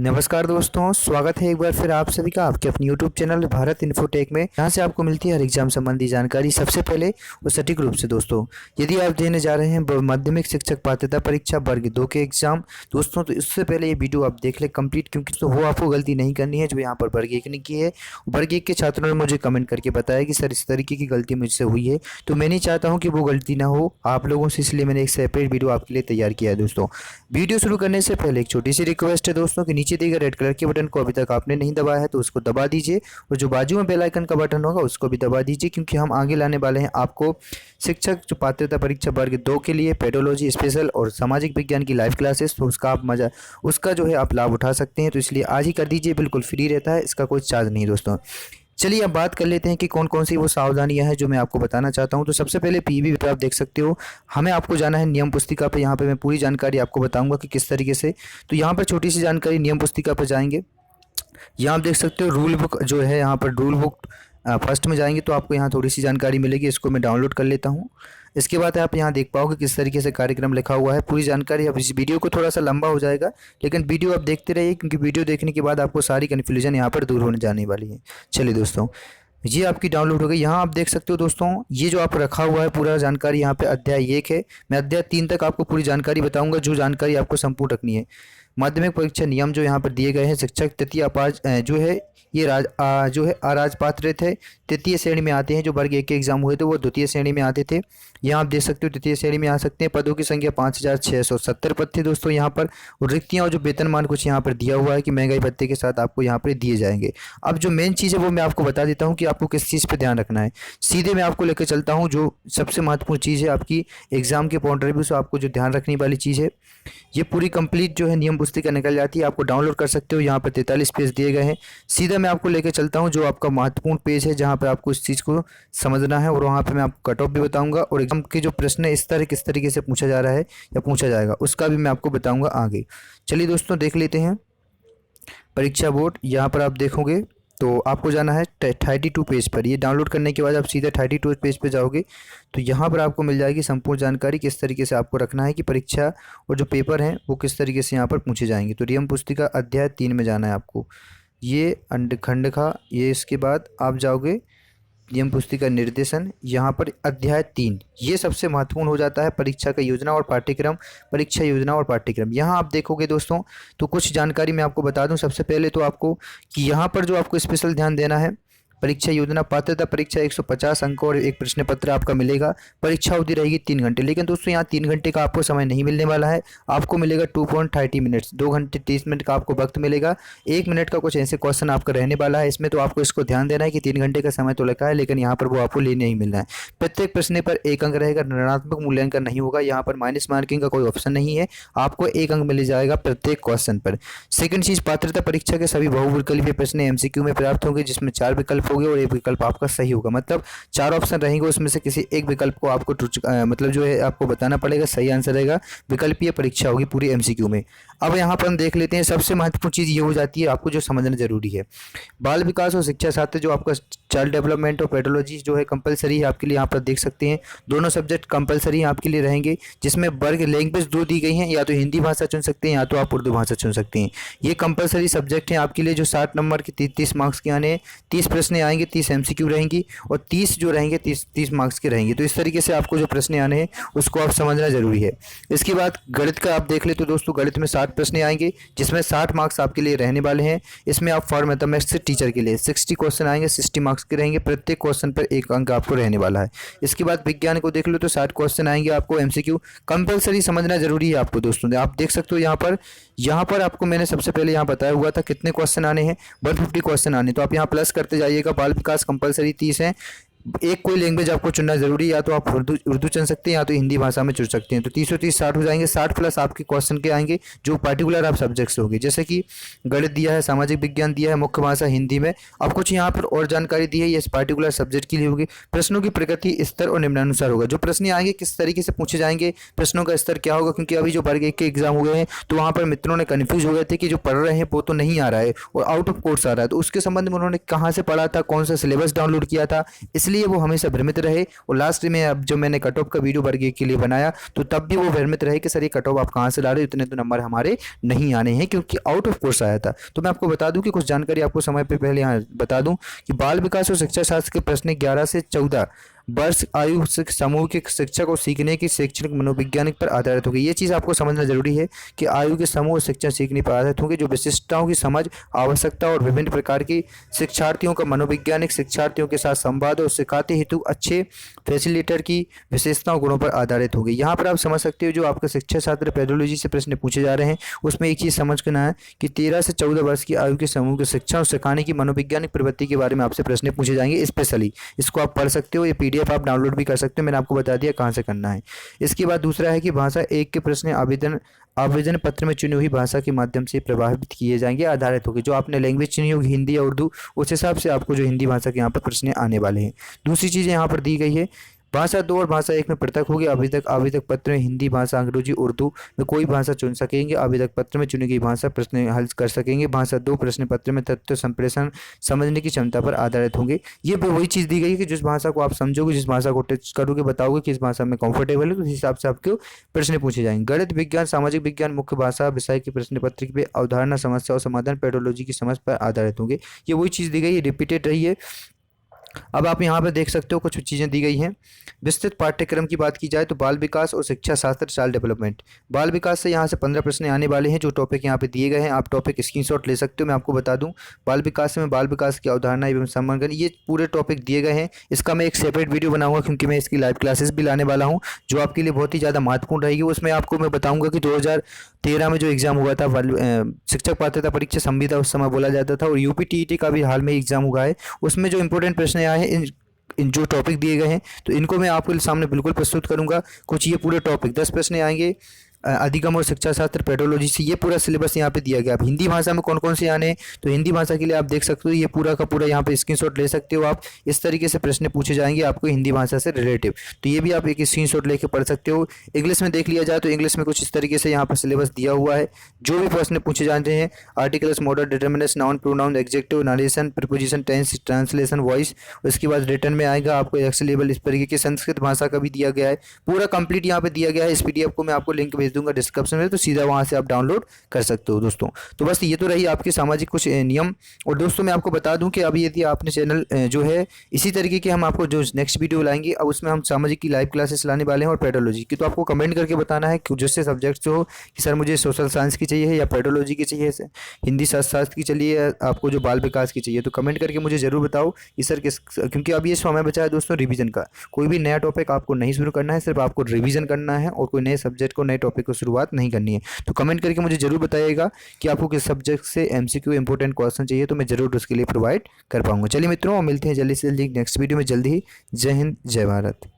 नमस्कार दोस्तों, स्वागत है एक बार फिर आप सभी का आपके अपने YouTube चैनल भारत इन्फोटेक में। यहाँ से आपको मिलती है हर एग्जाम संबंधी जानकारी सबसे पहले और सटीक रूप से। दोस्तों, यदि आप देने जा रहे हैं माध्यमिक शिक्षक पात्रता परीक्षा वर्ग 2 के एग्जाम दोस्तों, तो इससे पहले ये वीडियो आप देख ले कंप्लीट, क्योंकि तो वो आपको गलती नहीं करनी है जो यहाँ पर वर्ग 1 ने की है। वर्ग 1 के छात्रों ने मुझे कमेंट करके बताया कि सर इस तरीके की गलती मुझसे हुई है, तो मैं नहीं चाहता हूँ कि वो गलती ना हो आप लोगों से, इसलिए मैंने एक सेपरेट वीडियो आपके लिए तैयार किया है। दोस्तों, वीडियो शुरू करने से पहले एक छोटी सी रिक्वेस्ट है दोस्तों कि नीचे दिए गए रेड कलर के बटन को अभी तक आपने नहीं दबाया है तो उसको दबा दीजिए, और जो बाजू में बेल आइकन का बटन होगा उसको भी दबा दीजिए, क्योंकि हम आगे लाने वाले हैं आपको शिक्षक जो पात्रता परीक्षा वर्ग 2 के लिए पेडोलॉजी स्पेशल और सामाजिक विज्ञान की लाइव क्लासेस, तो उसका जो है आप लाभ उठा सकते हैं। तो इसलिए आज ही कर दीजिए, बिल्कुल फ्री रहता है, इसका कोई चार्ज नहीं। दोस्तों, चलिए अब बात कर लेते हैं कि कौन कौन सी वो सावधानियां हैं जो मैं आपको बताना चाहता हूं। तो सबसे पहले पीवी पे आप देख सकते हो, हमें आपको जाना है नियम पुस्तिका पे। यहाँ पे मैं पूरी जानकारी आपको बताऊंगा कि किस तरीके से। तो यहाँ पर छोटी सी जानकारी, नियम पुस्तिका पर जाएंगे, यहाँ आप देख सकते हो रूल बुक जो है, यहाँ पर रूल बुक फर्स्ट में जाएंगे तो आपको यहाँ थोड़ी सी जानकारी मिलेगी। इसको मैं डाउनलोड कर लेता हूँ। इसके बाद आप यहाँ देख पाओगे किस तरीके से कार्यक्रम लिखा हुआ है, पूरी जानकारी। अब इस वीडियो को थोड़ा सा लंबा हो जाएगा, लेकिन वीडियो आप देखते रहिए, क्योंकि वीडियो देखने के बाद आपको सारी कन्फ्यूजन यहाँ पर दूर होने जाने वाली है। चलिए दोस्तों, ये आपकी डाउनलोड हो गई। यहाँ आप देख सकते हो दोस्तों, ये जो आप रखा हुआ है पूरा जानकारी, यहाँ पे अध्याय 1 है। मैं अध्याय 3 तक आपको पूरी जानकारी बताऊंगा, जो जानकारी आपको संपूर्ण रखनी है। माध्यमिक परीक्षा नियम जो यहाँ पर दिए गए हैं, शिक्षक तृतीय अपाज जो है ये जो है अराजपात्र थे, तृतीय श्रेणी में आते हैं। जो वर्ग 1 के एग्जाम हुए थे वो द्वितीय श्रेणी में आते थे। यहाँ आप देख सकते हो तृतीय श्रेणी में आ सकते हैं। पदों की संख्या 5670 पद थे दोस्तों यहाँ पर। और रिक्तियाँ और जो वेतनमान कुछ यहाँ पर दिया हुआ है कि महंगाई भत्ते के साथ आपको यहाँ पर दिए जाएंगे। अब जो मेन चीज़ है वो मैं आपको बता देता हूँ कि आपको किस चीज़ पर ध्यान रखना है। सीधे मैं आपको लेकर चलता हूँ जो सबसे महत्वपूर्ण चीज़ है आपकी एग्जाम के पॉइंट ऑफ व्यू से, आपको जो ध्यान रखने वाली चीज़ है, ये पूरी कंप्लीट जो है नियम पुस्तिका निकल जाती है। आपको डाउनलोड कर सकते हो, यहाँ पर 43 पेज दिए गए हैं। सीधा मैं आपको लेकर चलता हूँ जो आपका महत्वपूर्ण पेज है, जहाँ पर आपको इस चीज़ को समझना है, और वहाँ पर मैं आपको कट ऑफ भी बताऊँगा, और एग्जाम के जो प्रश्न है इस तरह किस तरीके से पूछा जा रहा है या पूछा जाएगा उसका भी मैं आपको बताऊँगा आगे। चलिए दोस्तों, देख लेते हैं परीक्षा बोर्ड। यहाँ पर आप देखोगे तो आपको जाना है 32 पेज पर। ये डाउनलोड करने के बाद आप सीधे 32 पेज पे जाओगे तो यहाँ पर आपको मिल जाएगी संपूर्ण जानकारी, किस तरीके से आपको रखना है कि परीक्षा और जो पेपर हैं वो किस तरीके से यहाँ पर पूछे जाएंगे। तो नियम पुस्तिका अध्याय 3 में जाना है आपको, ये खंड का ये। इसके बाद आप जाओगे नियम पुस्तिका निर्देशन, यहाँ पर अध्याय 3, ये सबसे महत्वपूर्ण हो जाता है। परीक्षा का योजना और पाठ्यक्रम, परीक्षा योजना और पाठ्यक्रम। यहाँ आप देखोगे दोस्तों तो कुछ जानकारी मैं आपको बता दूं। सबसे पहले तो आपको कि यहाँ पर जो आपको स्पेशल ध्यान देना है, परीक्षा योजना पात्रता परीक्षा 150 अंक और एक प्रश्न पत्र आपका मिलेगा। परीक्षा अवधि रहेगी 3 घंटे, लेकिन दोस्तों यहाँ 3 घंटे का आपको समय नहीं मिलने वाला है। आपको मिलेगा 2.30 मिनट्स, 2 घंटे 30 मिनट का आपको वक्त मिलेगा। 1 मिनट का कुछ ऐसे क्वेश्चन आपका रहने वाला है इसमें, तो आपको इसको ध्यान देना है कि 3 घंटे का समय तो लिखा है, लेकिन यहाँ पर वो आपको ले नहीं मिलना है। प्रत्येक प्रश्न पर 1 अंक रहेगा, ऋणात्मक मूल्यांकन नहीं होगा। यहाँ पर माइनस मार्किंग का कोई ऑप्शन नहीं है, आपको 1 अंक मिल जाएगा प्रत्येक क्वेश्चन पर। सेकंड चीज, पात्रता परीक्षा के सभी बहुविकल्पीय प्रश्न एमसीक्यू में प्राप्त होंगे, जिसमें 4 विकल्प होंगे और एक विकल्प आपका सही होगा। मतलब 4 ऑप्शन रहेंगे, उसमें से किसी एक विकल्प को आपको मतलब जो है आपको बताना पड़ेगा, सही आंसर रहेगा। विकल्पीय परीक्षा होगी पूरी एमसीक्यू में। अब यहाँ पर हम देख लेते हैं, सबसे महत्वपूर्ण चीज़ ये हो जाती है आपको जो समझना जरूरी है, बाल विकास और शिक्षा शास्त्र जो आपका चाइल्ड डेवलपमेंट और पेडोलॉजी जो है कंपलसरी है आपके लिए। यहाँ पर देख सकते हैं दोनों सब्जेक्ट कंपलसरी आपके लिए रहेंगे, जिसमें वर्ग लैंग्वेज 2 दी गई हैं, या तो हिंदी भाषा चुन सकते हैं या तो आप उर्दू भाषा चुन सकते हैं। ये कंपलसरी सब्जेक्ट हैं आपके लिए, जो 60 नंबर के 30 मार्क्स के आने हैं। 30 प्रश्न आएंगे, 30 एमसीक्यू रहेंगी, और 30 जो रहेंगे 30 मार्क्स के रहेंगे। तो इस तरीके से आपको जो प्रश्न आने हैं उसको आप समझना जरूरी है। इसके बाद गणित का आप देख ले तो दोस्तों, गणित में 60 प्रश्न आएंगे, जिसमें 60 मार्क्स आपके लिए रहने वाले हैं। इसमें आप फॉर मैथमेटिक्स टीचर के लिए 60 क्वेश्चन आएंगे, 60 मार्क्स के रहेंगे। प्रत्येक क्वेश्चन पर 1 अंक आपको रहने वाला है। इसके बाद विज्ञान को देख लो तो 60 क्वेश्चन आएंगे आपको एमसीक्यू, कंपलसरी समझना जरूरी है आपको दोस्तों। आप देख सकते हो यहाँ पर आपको मैंने सबसे पहले यहाँ बताया हुआ था कितने क्वेश्चन आने हैं, 150 क्वेश्चन आने। तो आप यहाँ प्लस करते जाइएगा। बाल विकास कंपलसरी 30 है। एक कोई लैंग्वेज आपको चुनना जरूरी है, या तो आप उर्दू चुन सकते हैं या तो हिंदी भाषा में चुन सकते हैं। तो 30 और 30 60 हो जाएंगे। 60 प्लस आपके क्वेश्चन के आएंगे जो पार्टिकुलर आप सब्जेक्ट्स होंगे, जैसे कि गणित दिया है, सामाजिक विज्ञान दिया है, मुख्य भाषा हिंदी में। अब कुछ यहाँ पर और जानकारी दी है, ये पार्टिकुलर सब्जेक्ट के लिए होगी। प्रश्नों की प्रकृति स्तर और निम्नानुसार होगा। जो प्रश्न आएंगे किस तरीके से पूछे जाएंगे, प्रश्नों का स्तर क्या होगा, क्योंकि अभी जो वर्ग 1 के एग्जाम हुए हैं तो वहाँ पर मित्रों ने कन्फ्यूज हो गए थे कि जो पढ़ रहे हैं वो तो नहीं आ रहा है और आउट ऑफ कोर्स आ रहा है। तो उसके संबंध में उन्होंने कहाँ से पढ़ा था, कौन सा सिलेबस डाउनलोड किया था, इसलिए इसलिए वो हमेशा भ्रमित रहे। और लास्ट में अब जो मैंने कट ऑफ का वीडियो वर्ग के लिए बनाया तो तब भी वो भ्रमित रहे कि सर ये कट ऑफ आप कहाँ से ला रहे हो, इतने तो नंबर हमारे नहीं आने हैं, क्योंकि आउट ऑफ कोर्स आया था। तो मैं आपको बता दूं कि कुछ जानकारी आपको समय पे पहले यहाँ बता दूं कि बाल विकास और शिक्षा शास्त्र के प्रश्न 11 से 14 वर्ष आयु समूह के शिक्षक और सीखने की शैक्षणिक मनोवैज्ञानिक पर आधारित होगी। ये चीज़ आपको समझना जरूरी है कि आयु के समूह और शिक्षण सीखने पर आधारित होंगे, जो विशिष्टताओं की समझ, आवश्यकता और विभिन्न प्रकार की शिक्षार्थियों का मनोवैज्ञानिक शिक्षार्थियों के साथ संवाद और सिखाते हेतु अच्छे फैसिलिटेटर की विशेषताओं गुणों पर आधारित होगी। यहाँ पर आप समझ सकते हो जो आपका शिक्षा शास्त्र पेडोलॉजी से प्रश्न पूछे जा रहे हैं उसमें एक चीज़ समझना है कि 13 से 14 वर्ष की आयु के समूह के शिक्षा और सिखाने की मनोवैज्ञानिक प्रवृत्ति के बारे में आपसे प्रश्न पूछे जाएंगे स्पेशली। इसको आप पढ़ सकते हो, ये PDF आप डाउनलोड भी कर सकते हो, मैंने आपको बता दिया कहाँ से करना है। इसके बाद दूसरा है कि भाषा एक के प्रश्न आवेदन पत्र में चुनी हुई भाषा के माध्यम से प्रभावित किए जाएंगे, आधारित होगी। जो आपने लैंग्वेज चुनी होगी हिंदी या उर्दू, उस हिसाब से आपको जो हिंदी भाषा के यहाँ पर प्रश्न आने वाले हैं। दूसरी चीज़ यहाँ पर दी गई है भाषा 2 और भाषा 1 में पृथक होगी। आवेदक पत्र में हिंदी भाषा, अंग्रेजी, उर्दू में कोई भाषा चुन सकेंगे। आवेदक पत्र में चुनी गई भाषा प्रश्न हल कर सकेंगे। भाषा 2 प्रश्न पत्र में तत्व संप्रेषण समझने की क्षमता पर आधारित होंगे। ये वही चीज़ दी गई है कि जिस भाषा को आप समझोगे, जिस भाषा को टेस्ट करोगे, बताओगे किस भाषा में कंफर्टेबल है, तो उस हिसाब से आपको प्रश्न पूछे जाएंगे। गणित, विज्ञान, सामाजिक विज्ञान मुख्य भाषा विषय के प्रश्न पत्र पे अवधारणा, समस्या और समाधान पेडोलॉजी की समझ पर आधारित होंगे। ये वही चीज़ दी गई है, रिपीटेड रही है। अब आप यहाँ पर देख सकते हो कुछ चीज़ें दी गई हैं। विस्तृत पाठ्यक्रम की बात की जाए तो बाल विकास और शिक्षा शास्त्र, चाइल्ड डेवलपमेंट। बाल विकास से यहाँ से 15 प्रश्न आने वाले हैं, जो टॉपिक यहाँ पे दिए गए हैं। आप टॉपिक स्क्रीनशॉट ले सकते हो। मैं आपको बता दूं बाल विकास में बाल विकास की अवधारणा एवं समग्र, ये पूरे टॉपिक दिए गए हैं। इसका मैं एक सेपरेट वीडियो बनाऊंगा क्योंकि मैं इसकी लाइव क्लासेस भी लाने वाला हूँ, जो आपके लिए बहुत ही ज़्यादा महत्वपूर्ण रहेगी। उसमें आपको मैं बताऊँगा कि 2013 में जो एग्ज़ाम हुआ था शिक्षक पात्रता परीक्षा संविदा उस समय बोला जाता था, और UPTET का भी हाल में एग्ज़ाम हुआ है। उसमें जो इंपॉर्टेंट प्रश्न आए हैं इन जो टॉपिक दिए गए हैं, तो इनको मैं आपके सामने बिल्कुल प्रस्तुत करूंगा। कुछ ये पूरे टॉपिक 10 प्रश्न आएंगे अधिगम और शिक्षा शास्त्र पेडोलॉजी से, ये पूरा सिलेबस यहाँ पे दिया गया। अब हिंदी भाषा में कौन कौन से आने हैं, तो हिंदी भाषा के लिए आप देख सकते हो, ये पूरा का पूरा यहाँ पे स्क्रीनशॉट ले सकते हो आप। इस तरीके से प्रश्न पूछे जाएंगे आपको हिंदी भाषा से रिलेटिव, तो ये भी आप एक स्क्रीनशॉट लेके पढ़ सकते हो। इंग्लिश में देख लिया जाए तो इंग्लिश में कुछ इस तरीके से यहाँ पर सिलेबस दिया हुआ है। जो भी प्रश्न पूछे जाते हैं articles, modal, determinants, noun, pronoun, adjective, narration, preposition, tense, translation, voice. उसके बाद रिटर्न में आएगा आपको एक्सेलेबल, इस तरीके की संस्कृत भाषा का भी दिया गया है। पूरा कंप्लीट यहाँ पे दिया गया है। इस PDF को मैं आपको लिंक भेज दूंगा डिस्क्रिप्शन में, तो सीधा वहां से आप डाउनलोड कर सकते हो दोस्तों। तो बस ये तो रही आपके सामाजिक कुछ नियम। और दोस्तों मैं आपको बता दूं कि अभी यदि आपने चैनल जो है इसी तरीके के हम आपको जो नेक्स्ट वीडियो लाएंगे, अब उसमें हम सामाजिक की लाइव क्लासेस लाने वाले हैं और पेडोलॉजी की। तो आपको कमेंट करके बताना है कि जिससे सब्जेक्ट हो कि सर मुझे सोशल साइंस की चाहिए या पेडोलॉजी की चाहिए, हिंदी शास्त्र की चाहिए, आपको जो बाल विकास की चाहिए। तो कमेंट करके मुझे जरूर बताओ कि सर किस, क्योंकि अभी ये समय बचा है दोस्तों रिवीजन का। कोई भी नया टॉपिक आपको नहीं शुरू करना है, सिर्फ आपको रिवीजन करना है और कोई नए सब्जेक्ट को, नए टॉपिक को शुरुआत नहीं करनी है। तो कमेंट करके मुझे जरूर बताइएगा कि आपको किस सब्जेक्ट से MCQ इंपॉर्टेंट क्वेश्चन चाहिए, तो मैं जरूर उसके लिए प्रोवाइड कर पाऊंगा। चलिए मित्रों, मिलते हैं जल्दी से जल्दी नेक्स्ट वीडियो में जल्दी ही। जय हिंद, जय भारत।